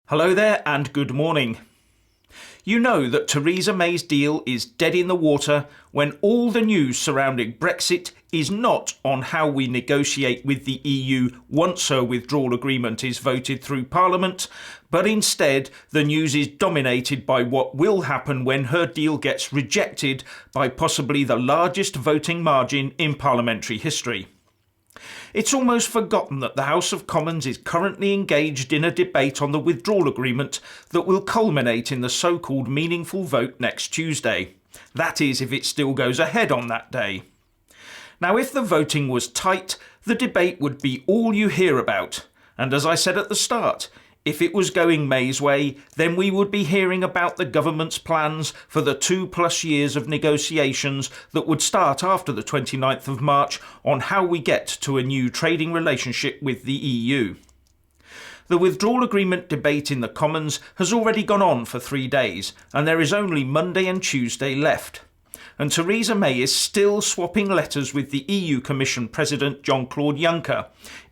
Hello there and good morning. You know that Theresa May's deal is dead in the water when all the news surrounding Brexit is not on how we negotiate with the EU once her withdrawal agreement is voted through Parliament, but instead the news is dominated by what will happen when her deal gets rejected by possibly the largest voting margin in parliamentary history. It's almost forgotten that the House of Commons is currently engaged in a debate on the withdrawal agreement that will culminate in the so-called meaningful vote next Tuesday. That is, if it still goes ahead on that day. Now, if the voting was tight, the debate would be all you hear about. And as I said at the start, if it was going May's way, then we would be hearing about the government's plans for the 2+ years of negotiations that would start after the 29th of March on how we get to a new trading relationship with the EU. The withdrawal agreement debate in the Commons has already gone on for 3 days, and there is only Monday and Tuesday left. And Theresa May is still swapping letters with the EU Commission President Jean-Claude Juncker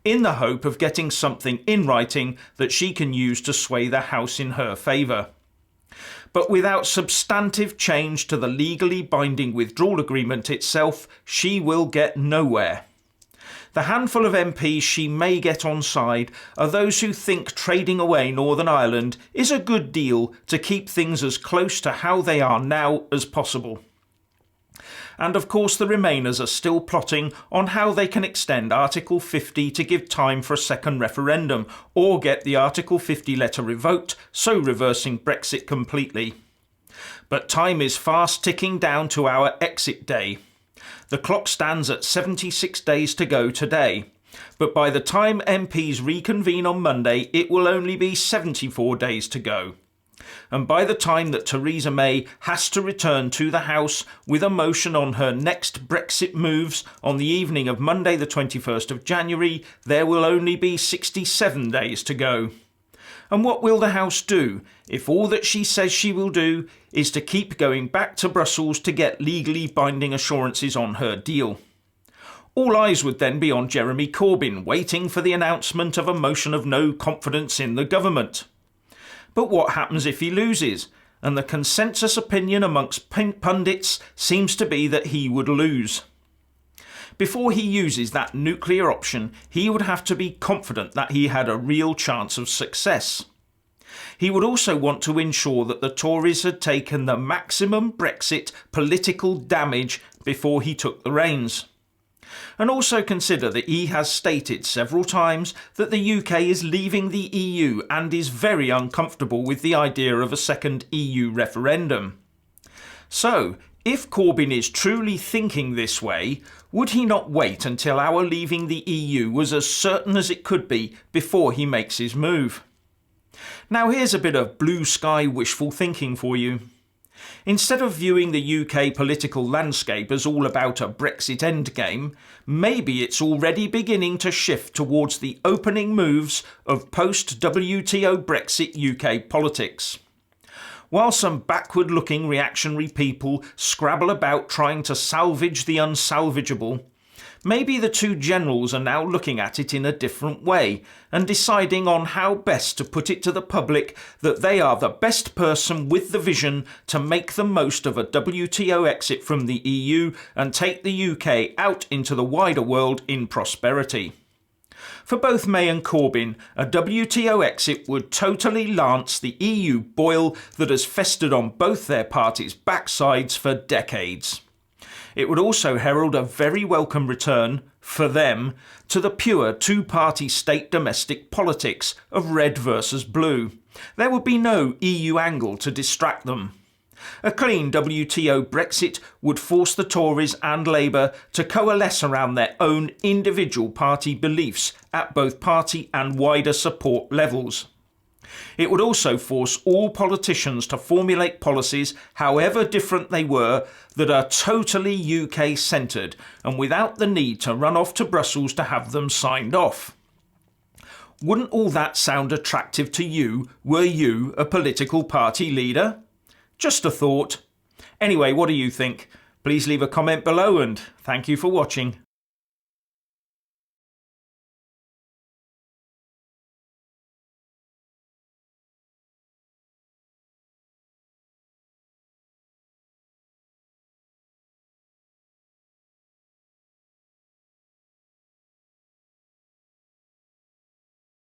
in the hope of getting something in writing that she can use to sway the House in her favour. But without substantive change to the legally binding withdrawal agreement itself, she will get nowhere. The handful of MPs she may get on side are those who think trading away Northern Ireland is a good deal to keep things as close to how they are now as possible. And of course the Remainers are still plotting on how they can extend Article 50 to give time for a second referendum, or get the Article 50 letter revoked, so reversing Brexit completely. But time is fast ticking down to our exit day. The clock stands at 76 days to go today, but by the time MPs reconvene on Monday it will only be 74 days to go. And by the time that Theresa May has to return to the House with a motion on her next Brexit moves on the evening of Monday the 21st of January, there will only be 67 days to go. And what will the House do if all that she says she will do is to keep going back to Brussels to get legally binding assurances on her deal? All eyes would then be on Jeremy Corbyn, waiting for the announcement of a motion of no confidence in the government. But what happens if he loses? And the consensus opinion amongst pundits seems to be that he would lose. Before he uses that nuclear option, he would have to be confident that he had a real chance of success. He would also want to ensure that the Tories had taken the maximum Brexit political damage before he took the reins. And also consider that he has stated several times that the UK is leaving the EU and is very uncomfortable with the idea of a second EU referendum. So, if Corbyn is truly thinking this way, would he not wait until our leaving the EU was as certain as it could be before he makes his move? Now here's a bit of blue sky wishful thinking for you. Instead of viewing the UK political landscape as all about a Brexit endgame, maybe it's already beginning to shift towards the opening moves of post-WTO Brexit UK politics. While some backward-looking reactionary people scrabble about trying to salvage the unsalvageable, maybe the two generals are now looking at it in a different way and deciding on how best to put it to the public that they are the best person with the vision to make the most of a WTO exit from the EU and take the UK out into the wider world in prosperity. For both May and Corbyn, a WTO exit would totally lance the EU boil that has festered on both their parties' backsides for decades. It would also herald a very welcome return, for them, to the pure two-party state domestic politics of red versus blue. There would be no EU angle to distract them. A clean WTO Brexit would force the Tories and Labour to coalesce around their own individual party beliefs at both party and wider support levels. It would also force all politicians to formulate policies, however different they were, that are totally UK-centred and without the need to run off to Brussels to have them signed off. Wouldn't all that sound attractive to you were you a political party leader? Just a thought. Anyway, what do you think? Please leave a comment below and thank you for watching.